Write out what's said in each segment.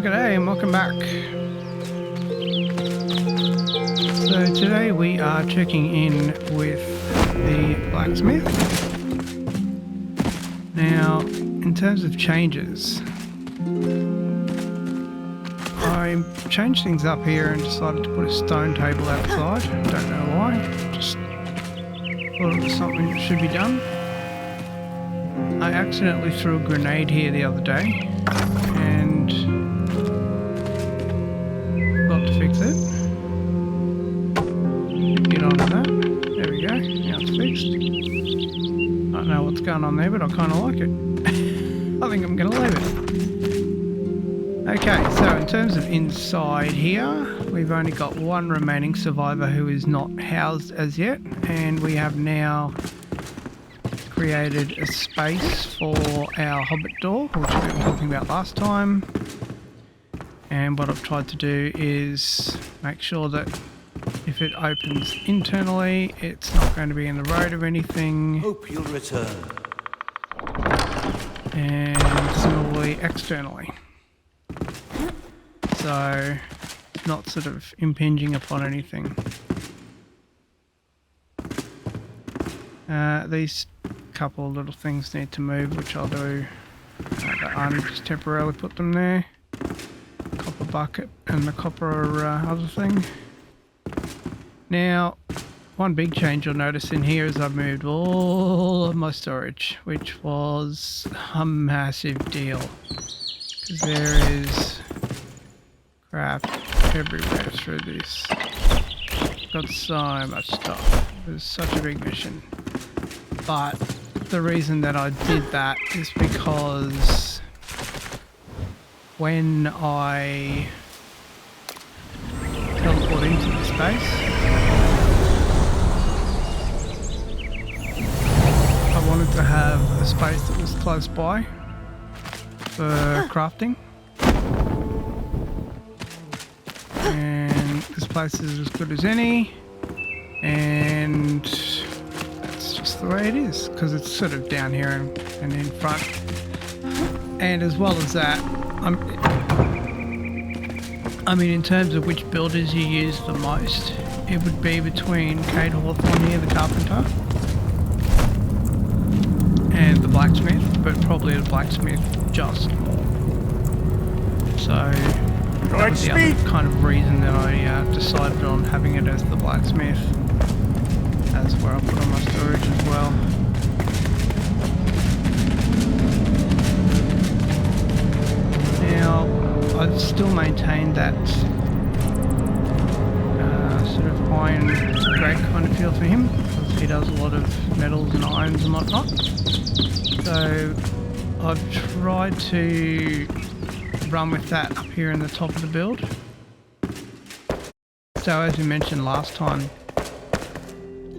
g'day and welcome back. So today we are checking in with the Blacksmith. Now, in terms of changes, I changed things up here and decided to put a stone table outside. Don't know why, just thought it was something that should be done. I accidentally threw a grenade here the other day and forgot to fix it. Get on with that. There we go. Now it's fixed. I don't know what's going on there, but I kind of like it. I think I'm going to leave it. Okay, so in terms of inside here, we've only got one remaining survivor who is not housed as yet, and we have now created a space for our Hobbit door, which we were talking about last time. And what I've tried to do is make sure that if it opens internally, it's not going to be in the road or anything. Hope you'll return. And similarly externally. So, not sort of impinging upon anything. These couple of little things need to move, which I'll do. Just temporarily put them there. Copper bucket and the copper other thing. Now, one big change you'll notice in here is I've moved all of my storage, which was a massive deal. Because there is crap everywhere through this. Got so much stuff. It was such a big mission. But the reason that I did that is because when I teleport into the space, I wanted to have a space that was close by for crafting. And this place is as good as any, and that's just the way it is, because it's sort of down here and in front. And as well as that, I mean, in terms of which builders you use the most, it would be between Kate Hawthorne here, the carpenter, and the blacksmith, but probably the blacksmith just more. So that was the other kind of reason that I decided on having it as the blacksmith, as where I put on my storage as well. Now, I'd still maintain that sort of iron grey kind of feel for him, because he does a lot of metals and irons and whatnot. So I've tried to run with that up here in the top of the build. So as we mentioned last time,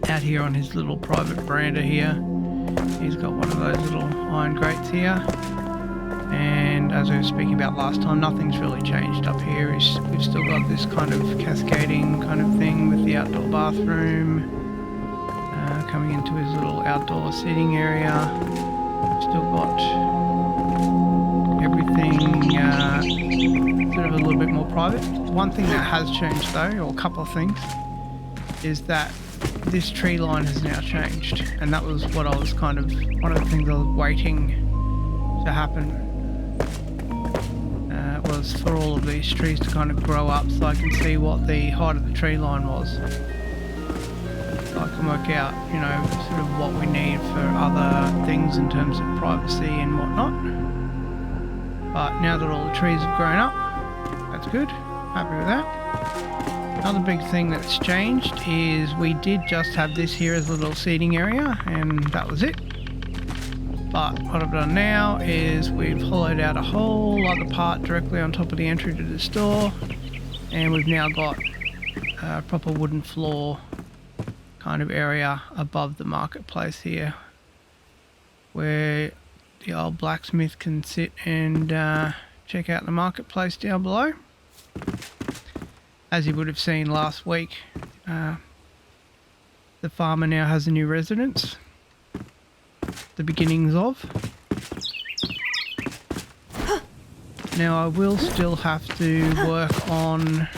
out here on his little private veranda here, he's got one of those little iron grates here. And as we were speaking about last time, nothing's really changed up here. We've still got this kind of cascading kind of thing with the outdoor bathroom, coming into his little outdoor seating area. We've still got everything sort of a little bit more private. One thing that has changed though, or a couple of things, is that this tree line has now changed, and that was what I was kind of, one of the things I was waiting to happen, was for all of these trees to kind of grow up so I can see what the height of the tree line was. So I can work out, you know, sort of what we need for other things in terms of privacy and whatnot. But now that all the trees have grown up, that's good. Happy with that. Another big thing that's changed is we did just have this here as a little seating area, and that was it. But what I've done now is we've hollowed out a whole other part directly on top of the entry to the store, and we've now got a proper wooden floor kind of area above the marketplace here, where the old blacksmith can sit and check out the marketplace down below. As you would have seen last week, the farmer now has a new residence. The beginnings of. Now I will still have to work on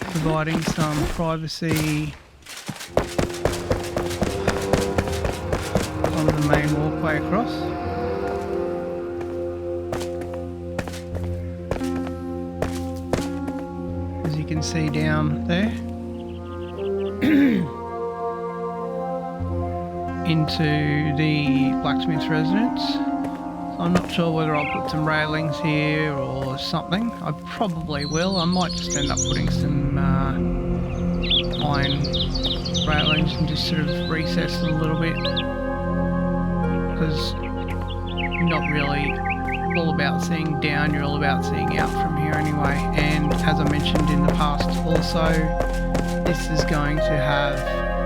providing some privacy on the main walkway across. As you can see down there. Into the blacksmith residence. So I'm not sure whether I'll put some railings here or something. I probably will. I might just end up putting some iron railings and just sort of recess it a little bit, because you're not really all about seeing down, you're all about seeing out from here anyway. And as I mentioned in the past also, this is going to have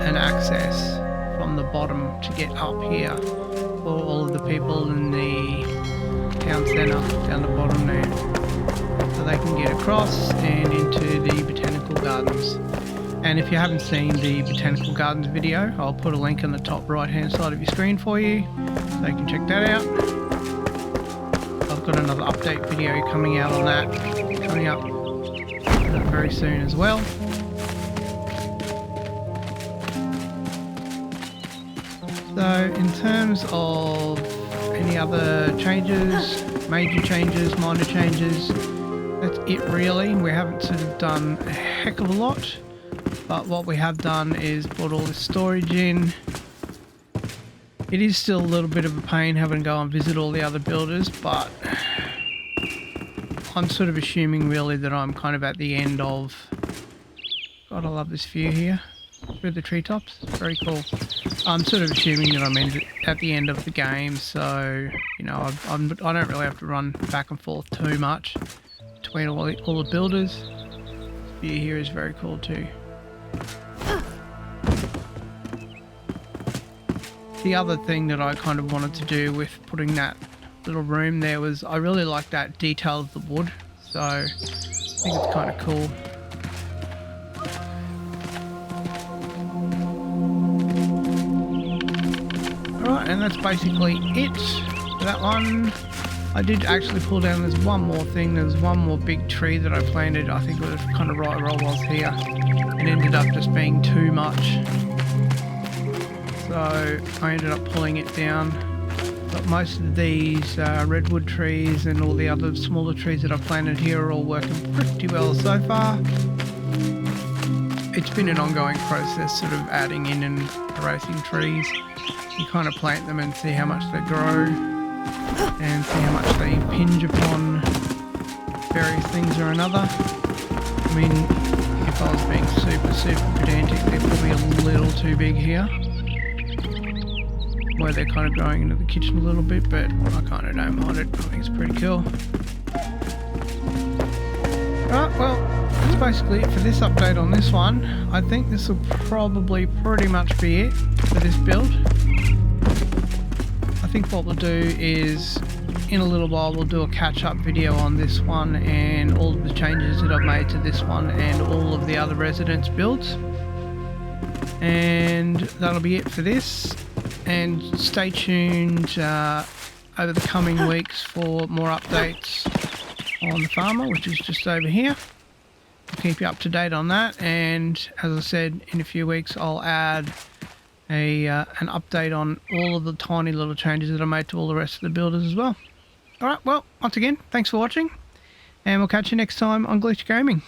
an access from the bottom to get up here for all of the people in the town centre down the bottom there, so they can get across and into the botanical gardens. And if you haven't seen the botanical gardens video, I'll put a link on the top right hand side of your screen for you, so you can check that out. I've got another update video coming out on that, coming up very soon as well. So in terms of any other changes, major changes, minor changes, that's it really. We haven't sort of done a heck of a lot, but what we have done is put all this storage in. It is still a little bit of a pain having to go and visit all the other builders, but I'm sort of assuming really that I'm kind of at the end of... God, I love this view here through the treetops. Very cool. I'm sort of assuming that I'm at the end of the game, so you know I don't really have to run back and forth too much between all the builders. This view here is very cool too. The other thing that I kind of wanted to do with putting that little room there was I really like that detail of the wood, so I think it's kind of cool. Alright, and that's basically it for that one. I did actually pull down, there's one more thing, there's one more big tree that I planted. I think it was kind of right where I was here. It ended up just being too much, so I ended up pulling it down. But most of these redwood trees and all the other smaller trees that I've planted here are all working pretty well so far. It's been an ongoing process, sort of adding in and erasing trees. You kind of plant them and see how much they grow and see how much they impinge upon various things or another. I mean, if I was being super pedantic, they're probably a little too big here, where they're kind of growing into the kitchen a little bit, but I kind of don't mind it. I think it's pretty cool. Alright, well, that's basically it for this update on this one. I think this will probably pretty much be it for this build. I think what we'll do is, in a little while, we'll do a catch-up video on this one and all of the changes that I've made to this one and all of the other residence builds. And that'll be it for this. And stay tuned over the coming weeks for more updates on the farmer, which is just over here. I'll keep you up to date on that, and as I said, in a few weeks I'll add an update on all of the tiny little changes that I made to all the rest of the builders as well. Alright, well, once again, thanks for watching, and we'll catch you next time on Glitch Gaming.